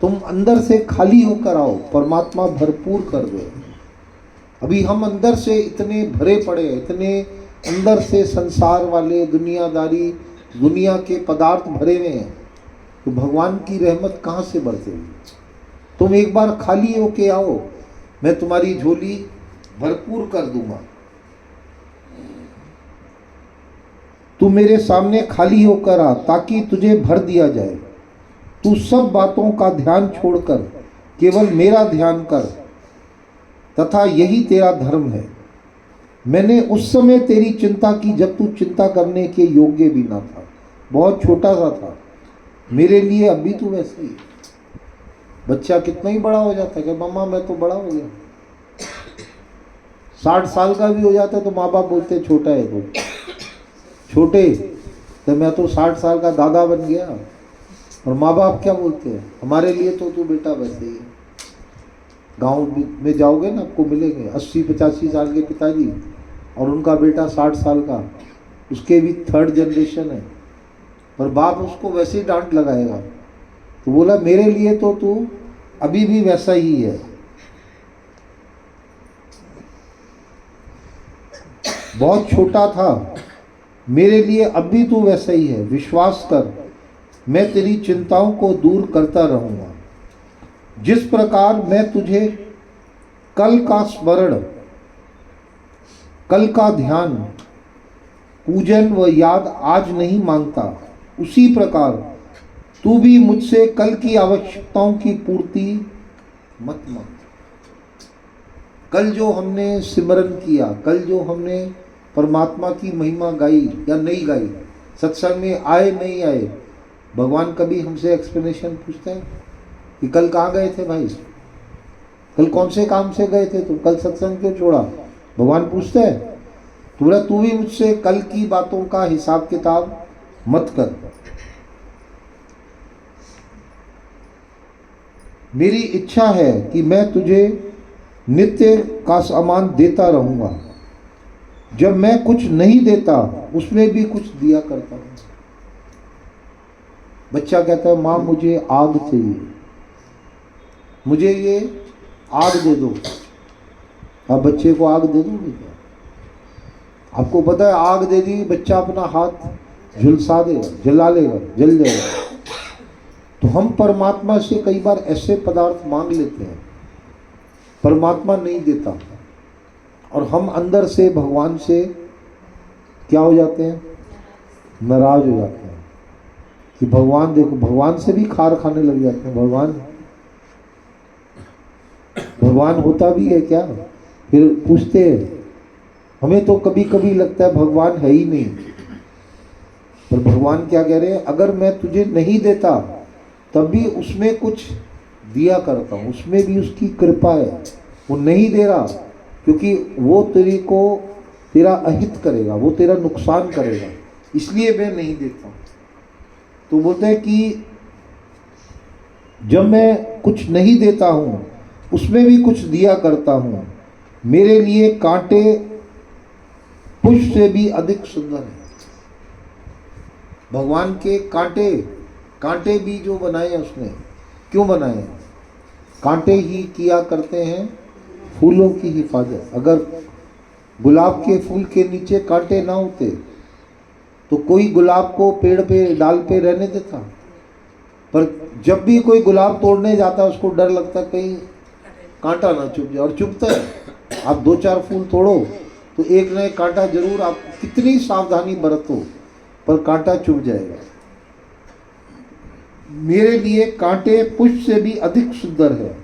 तुम अंदर से खाली होकर आओ, परमात्मा भरपूर कर दे। अभी हम अंदर से इतने भरे पड़े हैं, इतने अंदर से संसार वाले दुनियादारी, दुनिया के पदार्थ भरे हुए हैं, तो भगवान की रहमत कहाँ से बरसेगी। तुम एक बार खाली होके आओ, मैं तुम्हारी झोली भरपूर कर दूंगा। तू मेरे सामने खाली होकर आ ताकि तुझे भर दिया जाए। तू सब बातों का ध्यान छोड़कर केवल मेरा ध्यान कर, तथा यही तेरा धर्म है। मैंने उस समय तेरी चिंता की जब तू चिंता करने के योग्य भी ना था, बहुत छोटा सा था। मेरे लिए अभी तू वैसे ही। बच्चा कितना ही बड़ा हो जाता है कि मम्मा मैं तो बड़ा हो गया। 60 साल का भी हो जाता है तो माँ बाप बोलते हैं छोटा है तो छोटे, तो मैं तो 60 साल का दादा बन गया। और माँ बाप क्या बोलते हैं, हमारे लिए तो तू बेटा वैसे ही है। गाँव में जाओगे ना, आपको मिलेंगे 80-85 साल के पिताजी और उनका बेटा 60 साल का, उसके भी 3rd जनरेशन है, पर बाप उसको वैसे ही डांट लगाएगा। तो बोला मेरे लिए तो तू अभी भी वैसा ही है। बहुत छोटा था, मेरे लिए अब भी तू वैसा ही है। विश्वास कर, मैं तेरी चिंताओं को दूर करता रहूँगा। जिस प्रकार मैं तुझे कल का स्मरण, कल का ध्यान, पूजन व याद आज नहीं मांगता, उसी प्रकार तू भी मुझसे कल की आवश्यकताओं की पूर्ति मत मांग। कल जो हमने सिमरन किया, कल जो हमने परमात्मा की महिमा गाई या नहीं गाई, सत्संग में आए नहीं आए, भगवान कभी हमसे एक्सप्लेनेशन पूछता है कि कल कहाँ गए थे भाई, कल कौन से काम से गए थे तुम, कल सत्संग क्यों छोड़ा। भगवान पूछता है। तो बोला तू भी मुझसे कल की बातों का हिसाब किताब मत कर। मेरी इच्छा है कि मैं तुझे नित्य का सामान देता रहूंगा। जब मैं कुछ नहीं देता उसमें भी कुछ दिया करता हूँ। बच्चा कहता है माँ मुझे आग चाहिए, मुझे ये आग दे दो। आप बच्चे को आग दे दोगे क्या? आपको पता है आग दे दी, बच्चा अपना हाथ झुलसा देगा, जला लेगा, जल जाएगा। तो हम परमात्मा से कई बार ऐसे पदार्थ मांग लेते हैं, परमात्मा नहीं देता, और हम अंदर से भगवान से क्या हो जाते हैं, नाराज हो जाते हैं कि भगवान देखो, भगवान से भी खार खाने लग जाते हैं। भगवान होता भी है क्या? फिर पूछते हैं। हमें तो कभी कभी लगता है भगवान है ही नहीं, पर भगवान क्या कह रहे हैं, अगर मैं तुझे नहीं देता तब भी उसमें कुछ दिया करता हूँ, उसमें भी उसकी कृपा है। वो नहीं दे रहा क्योंकि वो तेरे को, तेरा अहित करेगा, वो तेरा नुकसान करेगा, इसलिए मैं नहीं देता हूँ। तो बोलते हैं कि जब मैं कुछ नहीं देता हूँ उसमें भी कुछ दिया करता हूँ। मेरे लिए कांटे पुष्प से भी अधिक सुंदर है। भगवान के कांटे भी जो बनाए उसने, क्यों बनाए? कांटे ही किया करते हैं फूलों की हिफाजत। अगर गुलाब के फूल के नीचे कांटे ना होते तो कोई गुलाब को पेड़ पे, डाल पे रहने देता। पर जब भी कोई गुलाब तोड़ने जाता है उसको डर लगता है कहीं कांटा ना चुभ जाए, और चुभता है। आप 2-4 फूल तोड़ो तो एक न एक कांटा जरूर, आप कितनी सावधानी बरतो पर कांटा चुभ जाएगा। मेरे लिए कांटे पुष्प से भी अधिक सुंदर है।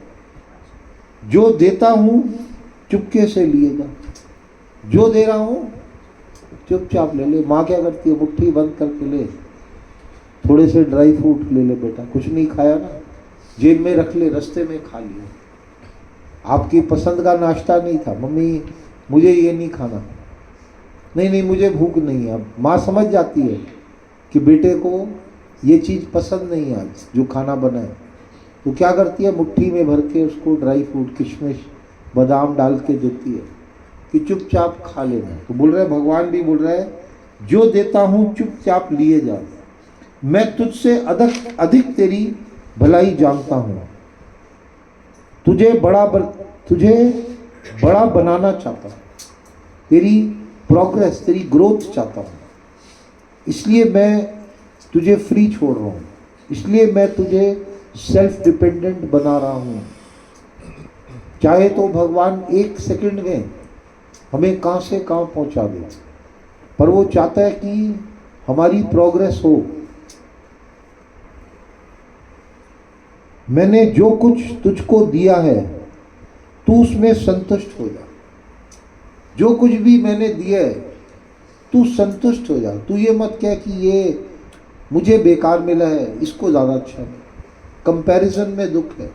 जो देता हूँ चुपके से लिए जा, जो दे रहा हूँ चुपचाप ले ले। माँ क्या करती है, मुट्ठी बंद करके ले, थोड़े से ड्राई फ्रूट ले ले बेटा, कुछ नहीं खाया ना, जेब में रख ले, रास्ते में खा लिया। आपकी पसंद का नाश्ता नहीं था, मम्मी मुझे ये नहीं खाना, नहीं मुझे भूख नहीं है। अब माँ समझ जाती है कि बेटे को ये चीज़ पसंद नहीं है आज जो खाना बना है, तो क्या करती है, मुट्ठी में भर के उसको ड्राई फ्रूट, किशमिश, बादाम डाल के देती है कि चुपचाप खा लेना। तो बोल रहे, भगवान भी बोल रहा है, जो देता हूँ चुपचाप लिए जा। मैं तुझसे अधिक तेरी भलाई जानता हूँ। तुझे बड़ा बनाना चाहता हूँ, तेरी प्रोग्रेस, तेरी ग्रोथ चाहता हूँ। इसलिए मैं तुझे फ्री छोड़ रहा हूँ, इसलिए मैं तुझे सेल्फ डिपेंडेंट बना रहा हूँ। चाहे तो भगवान 1 सेकंड में हमें कहाँ से कहाँ पहुँचा दे, पर वो चाहता है कि हमारी प्रोग्रेस हो। मैंने जो कुछ तुझको दिया है तू उसमें संतुष्ट हो जा। जो कुछ भी मैंने दिया है तू संतुष्ट हो जा। तू ये मत कह कि ये मुझे बेकार मिला है, इसको ज़्यादा अच्छा है। कंपैरिजन में दुख है।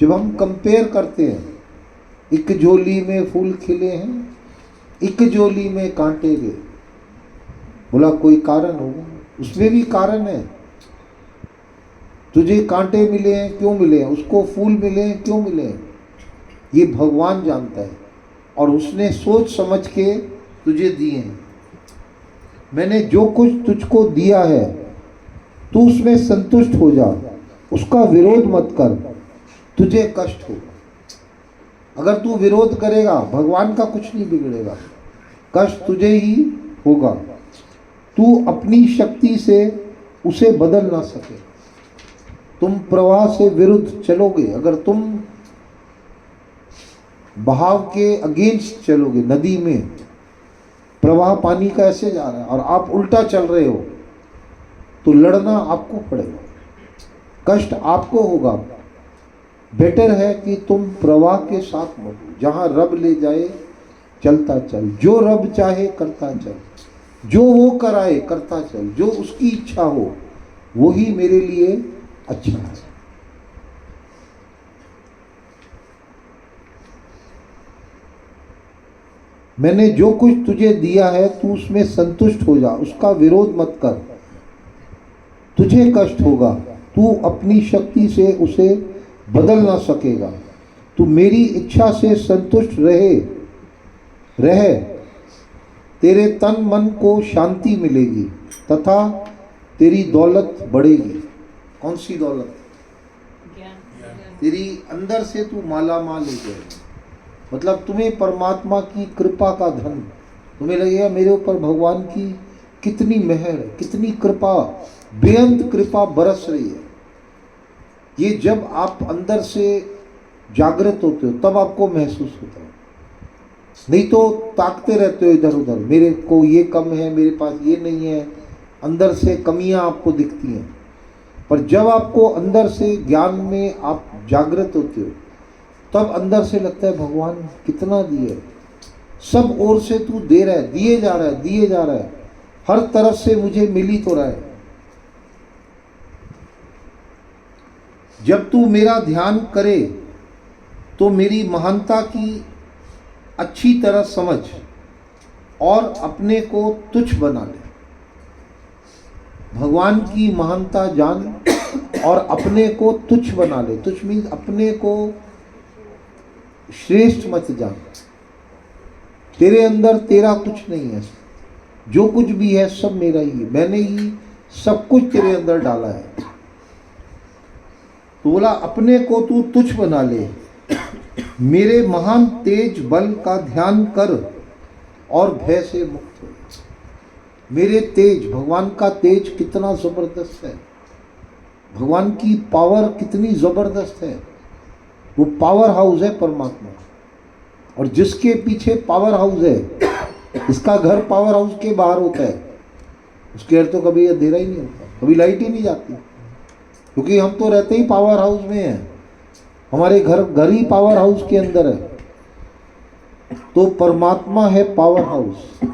जब हम कंपेयर करते हैं, एक झोली में फूल खिले हैं, एक झोली में कांटे गए, बोला कोई कारण होगा, उसमें भी कारण है। तुझे कांटे मिले हैं, क्यों मिले हैं? उसको फूल मिले हैं, क्यों मिले हैं? ये भगवान जानता है और उसने सोच समझ के तुझे दिए हैं। मैंने जो कुछ तुझको दिया है तू उसमें संतुष्ट हो जा, उसका विरोध मत कर, तुझे कष्ट होगा। अगर तू विरोध करेगा, भगवान का कुछ नहीं बिगड़ेगा, कष्ट तुझे ही होगा। तू अपनी शक्ति से उसे बदल ना सके। तुम प्रवाह से विरुद्ध चलोगे, अगर तुम बहाव के अगेंस्ट चलोगे, नदी में प्रवाह पानी का ऐसे जा रहा है और आप उल्टा चल रहे हो, तो लड़ना आपको पड़ेगा, कष्ट आपको होगा। बेटर है कि तुम प्रवाह के साथ बढ़ो, जहां रब ले जाए चलता चल, जो रब चाहे करता चल, जो वो कराए करता चल, जो उसकी इच्छा हो वो ही मेरे लिए अच्छा है। मैंने जो कुछ तुझे दिया है तू उसमें संतुष्ट हो जा, उसका विरोध मत कर, तुझे कष्ट होगा। तू अपनी शक्ति से उसे बदल ना सकेगा। तू मेरी इच्छा से संतुष्ट रहे, तेरे तन मन को शांति मिलेगी तथा तेरी दौलत बढ़ेगी। कौन सी दौलत? तेरी अंदर से तू माला माल हो जाएगा। मतलब तुम्हें परमात्मा की कृपा का धन, तुम्हें लगेगा मेरे ऊपर भगवान की कितनी मेहर है, कितनी कृपा, बेअंत कृपा बरस रही है। ये जब आप अंदर से जागृत होते हो तब आपको महसूस होता है। नहीं तो ताकते रहते हो इधर उधर, मेरे को ये कम है, मेरे पास ये नहीं है, अंदर से कमियां आपको दिखती हैं। पर जब आपको अंदर से ज्ञान में आप जागृत होते हो तब अंदर से लगता है भगवान कितना दिए, सब ओर से तू दे रहा है, दिए जा रहा है, हर तरफ से मुझे मिल ही तो रहा है। जब तू मेरा ध्यान करे तो मेरी महानता की अच्छी तरह समझ और अपने को तुच्छ बना ले। भगवान की महानता जान और अपने को तुच्छ बना ले। तुच्छ मीन्स अपने को श्रेष्ठ मत जान। तेरे अंदर तेरा कुछ नहीं है, जो कुछ भी है सब मेरा ही है, मैंने ही सब कुछ तेरे अंदर डाला है। तो बोला अपने को तू तुच्छ बना ले, मेरे महान तेज बल का ध्यान कर और भय से मुक्त हो। मेरे तेज, भगवान का तेज कितना जबरदस्त है, भगवान की पावर कितनी जबरदस्त है। वो पावर हाउस है परमात्मा, और जिसके पीछे पावर हाउस है, इसका घर पावर हाउस के बाहर होता है, उसके घर तो कभी अंधेरा ही नहीं होता, कभी लाइट ही नहीं जाती, क्योंकि हम तो रहते ही पावर हाउस में हैं, हमारे घर ही पावर हाउस के अंदर है। तो परमात्मा है पावर हाउस।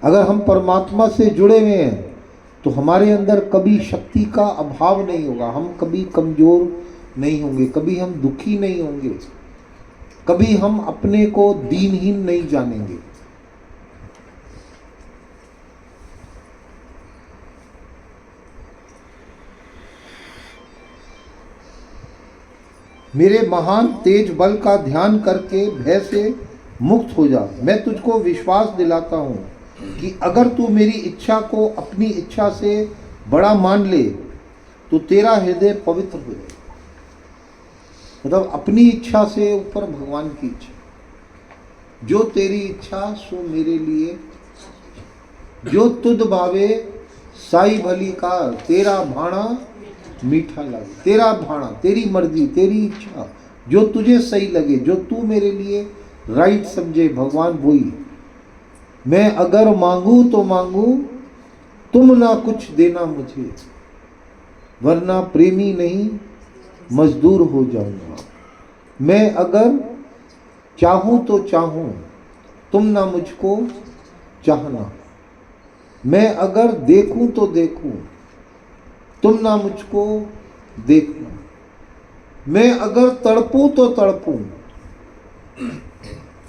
अगर हम परमात्मा से जुड़े हुए हैं तो हमारे अंदर कभी शक्ति का अभाव नहीं होगा, हम कभी कमजोर नहीं होंगे, कभी हम दुखी नहीं होंगे, कभी हम अपने को दीनहीन नहीं जानेंगे। मेरे महान तेज बल का ध्यान करके भय से मुक्त हो जा। मैं तुझको विश्वास दिलाता हूँ कि अगर तू मेरी इच्छा को अपनी इच्छा से बड़ा मान ले तो तेरा हृदय पवित्र हो जाएगा। मतलब अपनी इच्छा से ऊपर भगवान की इच्छा, जो तेरी इच्छा सो मेरे लिए, जो तुद भावे साई भली का, तेरा भाणा मीठा लगे। तेरा भाणा, तेरी मर्जी, तेरी इच्छा, जो तुझे सही लगे, जो तू मेरे लिए राइट समझे, भगवान वही। मैं अगर मांगू तो मांगू, तुम ना कुछ देना मुझे, वरना प्रेमी नहीं मजदूर हो जाऊंगा। मैं अगर चाहूं तो चाहूं, तुम ना मुझको चाहना। मैं अगर देखूं तो देखूं, तुम ना मुझको देखना। मैं अगर तड़पूं तो तड़पूं,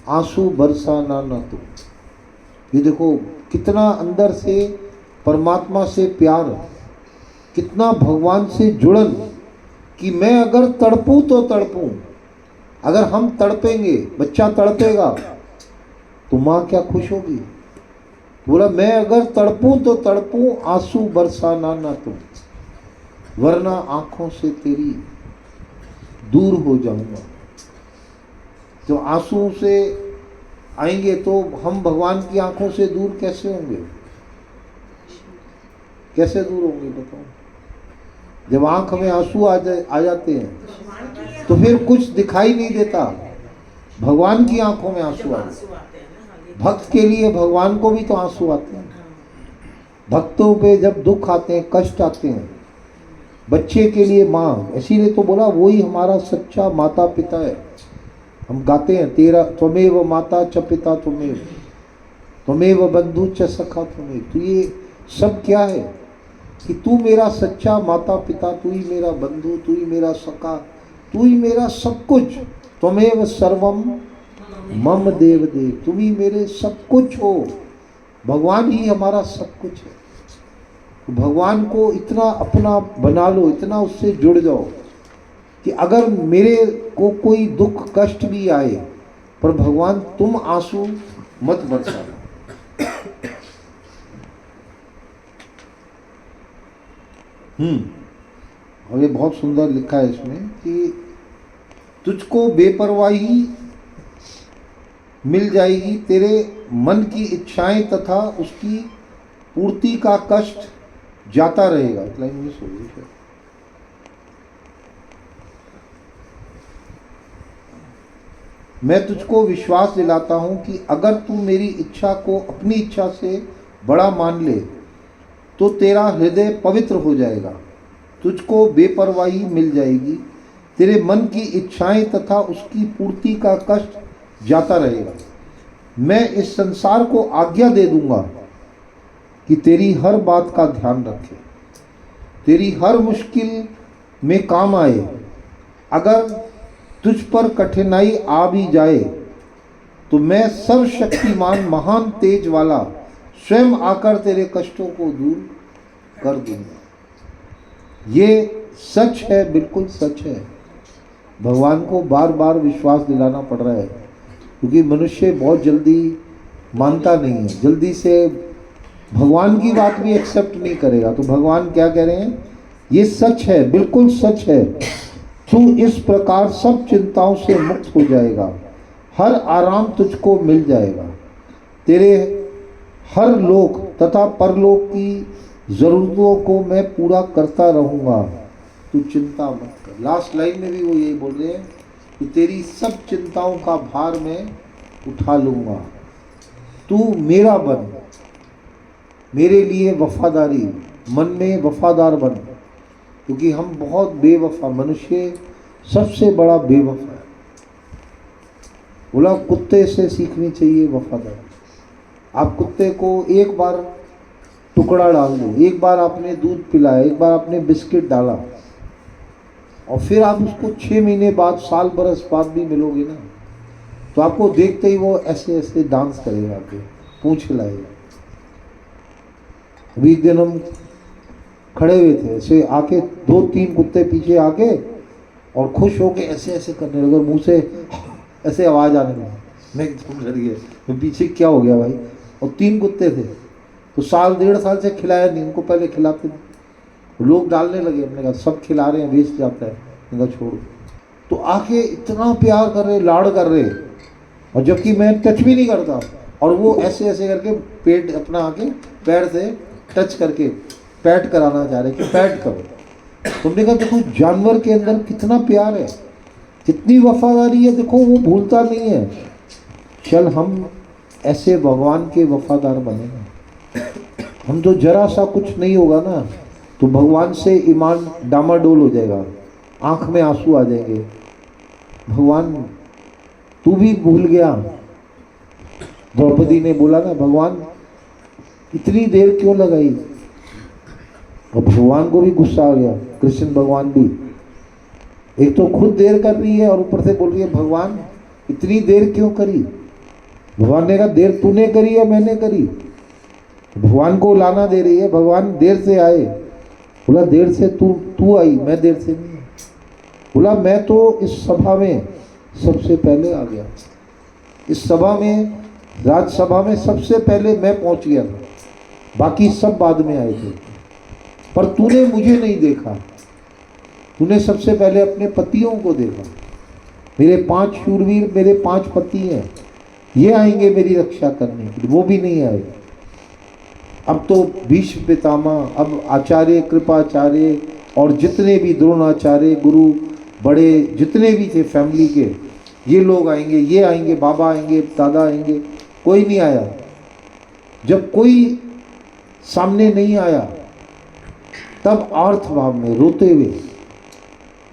आंसू बरसाना ना तुम। ये देखो कितना अंदर से परमात्मा से प्यार, कितना भगवान से जुड़न, कि मैं अगर तड़पूं तो तड़पूं। अगर हम तड़पेंगे, बच्चा तड़पेगा तो माँ क्या खुश होगी। बोला मैं अगर तड़पूं तो तड़पूं, आंसू बरसाना ना तुम, वरना आंखों से तेरी दूर हो जाऊंगा। तो आंसू से आएंगे तो हम भगवान की आंखों से दूर कैसे होंगे, कैसे दूर होंगे बताओ। जब आंख में आंसू आ जाते हैं तो फिर कुछ दिखाई नहीं देता, भगवान की आंखों में आंसू आ जाते हैं। भक्त के लिए भगवान को भी तो आंसू आते हैं। भक्तों पे जब दुख आते हैं, कष्ट आते हैं, बच्चे के लिए माँ, इसीलिए तो बोला वही हमारा सच्चा माता पिता है। हम गाते हैं तेरा त्वमेव माता च पिता त्वमेव, त्वमेव बंधु च सखा त्वमेव। तो ये सब क्या है कि तू मेरा सच्चा माता पिता, तू ही मेरा बंधु, तू ही मेरा सखा, तू ही मेरा सब कुछ। त्वमेव सर्वम मम देव देव, तुम ही मेरे सब कुछ हो। भगवान ही हमारा सब कुछ है। तो भगवान को इतना अपना बना लो, इतना उससे जुड़ जाओ कि अगर मेरे को कोई दुख कष्ट भी आए, पर भगवान तुम आंसू मत बरसाना। और ये बहुत सुंदर लिखा है इसमें कि तुझको बेपरवाही मिल जाएगी, तेरे मन की इच्छाएं तथा उसकी पूर्ति का कष्ट जाता रहेगा। लाइन मिस हो गई। मैं तुझको विश्वास दिलाता हूं कि अगर तू मेरी इच्छा को अपनी इच्छा से बड़ा मान ले तो तेरा हृदय पवित्र हो जाएगा, तुझको बेपरवाही मिल जाएगी, तेरे मन की इच्छाएं तथा उसकी पूर्ति का कष्ट जाता रहेगा। मैं इस संसार को आज्ञा दे दूंगा कि तेरी हर बात का ध्यान रखे, तेरी हर मुश्किल में काम आए। अगर तुझ पर कठिनाई आ भी जाए तो मैं सर्वशक्तिमान महान तेज वाला स्वयं आकर तेरे कष्टों को दूर कर दूंगा। ये सच है, बिल्कुल सच है। भगवान को बार बार विश्वास दिलाना पड़ रहा है क्योंकि मनुष्य बहुत जल्दी मानता नहीं है, जल्दी से भगवान की बात भी एक्सेप्ट नहीं करेगा। तो भगवान क्या कह रहे हैं, ये सच है, बिल्कुल सच है। तू इस प्रकार सब चिंताओं से मुक्त हो जाएगा, हर आराम तुझको मिल जाएगा, तेरे हर लोक तथा परलोक की ज़रूरतों को मैं पूरा करता रहूँगा, तू चिंता मत कर। लास्ट लाइन में भी वो यही बोल रहे हैं कि तेरी सब चिंताओं का भार मैं उठा लूँगा, तू मेरा बन, मेरे लिए वफादारी, मन में वफादार बन। क्योंकि हम बहुत बेवफा, मनुष्य सबसे बड़ा बेवफा है। बोला कुत्ते से सीखनी चाहिए वफादारी। आप कुत्ते को एक बार टुकड़ा डाल दो, एक बार आपने दूध पिलाया, एक बार आपने बिस्किट डाला, और फिर आप उसको 6 महीने बाद, साल बरस बाद भी मिलोगे ना, तो आपको देखते ही वो ऐसे ऐसे डांस करेगा, आपके पूंछ हिलाएगा। अभी एक दिन हम खड़े हुए थे, ऐसे आके 2-3 कुत्ते पीछे आके और खुश होके ऐसे ऐसे करने लगे, मुंह से ऐसे आवाज़ आने लगी। मैं एकदम डर गया, मैं पीछे क्या हो गया भाई। और 3 कुत्ते थे, तो 1.5 साल से खिलाया नहीं, उनको पहले खिलाते थे। लोग डालने लगे, हमने कहा सब खिला रहे हैं, वेस्ट जाता है, मैंने कहा छोड़ो। तो आके इतना प्यार कर रहे, लाड़ कर रहे, और जबकि मैं टच भी नहीं करता, और वो ऐसे ऐसे करके पेट अपना आके पैर से टच करके पैट कराना चाह रहे कि पैट करो। तुमने कहा देखो जानवर के अंदर कितना प्यार है, कितनी वफादारी है, देखो वो भूलता नहीं है। चल हम ऐसे भगवान के वफादार बनेंगे। हम तो जरा सा कुछ नहीं होगा ना तो भगवान से ईमान डामाडोल हो जाएगा, आंख में आंसू आ जाएंगे। भगवान तू भी भूल गया। द्रौपदी ने बोला ना भगवान इतनी देर क्यों लगाई, और भगवान को भी गुस्सा आ गया। कृष्ण भगवान भी एक तो खुद देर कर रही है और ऊपर से बोल रही है भगवान इतनी देर क्यों करी। भगवान ने कहा देर तूने करी या मैंने करी। भगवान को लाना दे रही है, भगवान देर से आए। बोला देर से तू आई, मैं देर से नहीं। बोला मैं तो इस सभा में सबसे पहले आ गया, इस सभा में, राज्यसभा में सबसे पहले मैं पहुंच गया था, बाकी सब बाद में आए थे, पर तूने मुझे नहीं देखा। तूने सबसे पहले अपने पतियों को देखा। मेरे 5 शूरवीर, मेरे 5 पति हैं, ये आएंगे मेरी रक्षा करने के लिए, वो भी नहीं आए। अब तो भीष्म पितामह, अब आचार्य, कृपाचार्य और जितने भी द्रोणाचार्य, गुरु बड़े जितने भी थे फैमिली के, ये लोग आएंगे, ये आएंगे, बाबा आएंगे, दादा आएंगे, कोई नहीं आया। जब कोई सामने नहीं आया तब आर्थ भाव में रोते हुए,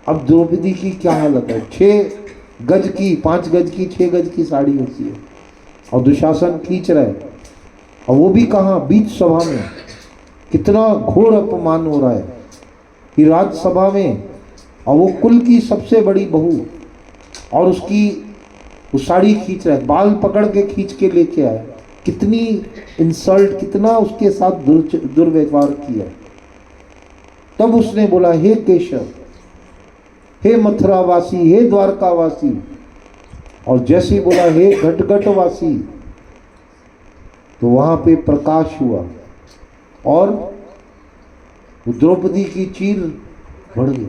अब द्रौपदी की क्या हालत है, 6 गज की, 5 गज की, 6 गज की साड़ी होती है, और दुशासन खींच रहा है, और वो भी कहाँ, बीच सभा में। कितना घोर अपमान हो रहा है कि राज्यसभा में, और वो कुल की सबसे बड़ी बहू, और उसकी वो साड़ी खींच रहा है, बाल पकड़ के खींच के लेके आया। कितनी इंसल्ट, कितना उसके साथ दुर्व्यवहार किया। तब उसने बोला हे केशव, हे मथुरावासी, हे द्वारकावासी, और जैसे बोला हे घटघटवासी, तो वहां पे प्रकाश हुआ और द्रौपदी की चीर बढ़ गई।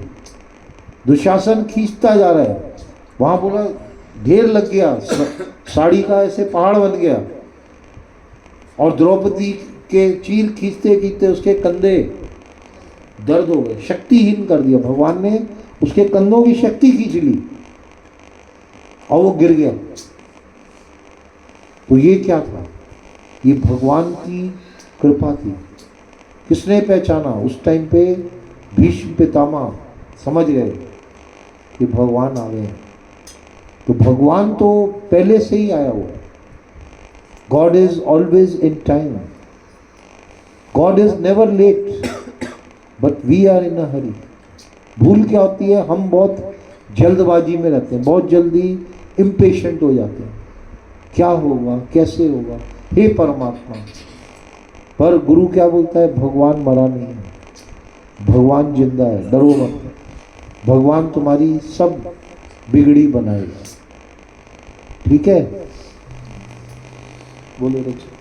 दुशासन खींचता जा रहा है, वहां बोला ढेर लग गया, साड़ी का ऐसे पहाड़ बन गया, और द्रौपदी के चीर खींचते खींचते उसके कंधे दर्द हो गए, शक्तिहीन कर दिया भगवान ने, उसके कंधों की शक्ति खींच ली और वो गिर गया। तो ये क्या था, ये भगवान की कृपा थी। किसने पहचाना उस टाइम पे, भीष्म पितामह समझ गए कि भगवान आ गए। तो भगवान तो पहले से ही आया हुआ। God is always in time, God is never late, but we are in a hurry. भूल क्या होती है, हम बहुत जल्दबाजी में रहते हैं, बहुत जल्दी इम्पेशेंट हो जाते हैं, क्या होगा, कैसे होगा, हे परमात्मा। पर गुरु क्या बोलता है, भगवान मरा नहीं है, भगवान जिंदा है, डरो मत, भगवान तुम्हारी सब बिगड़ी बनाएगा। ठीक है, बोलो रचित।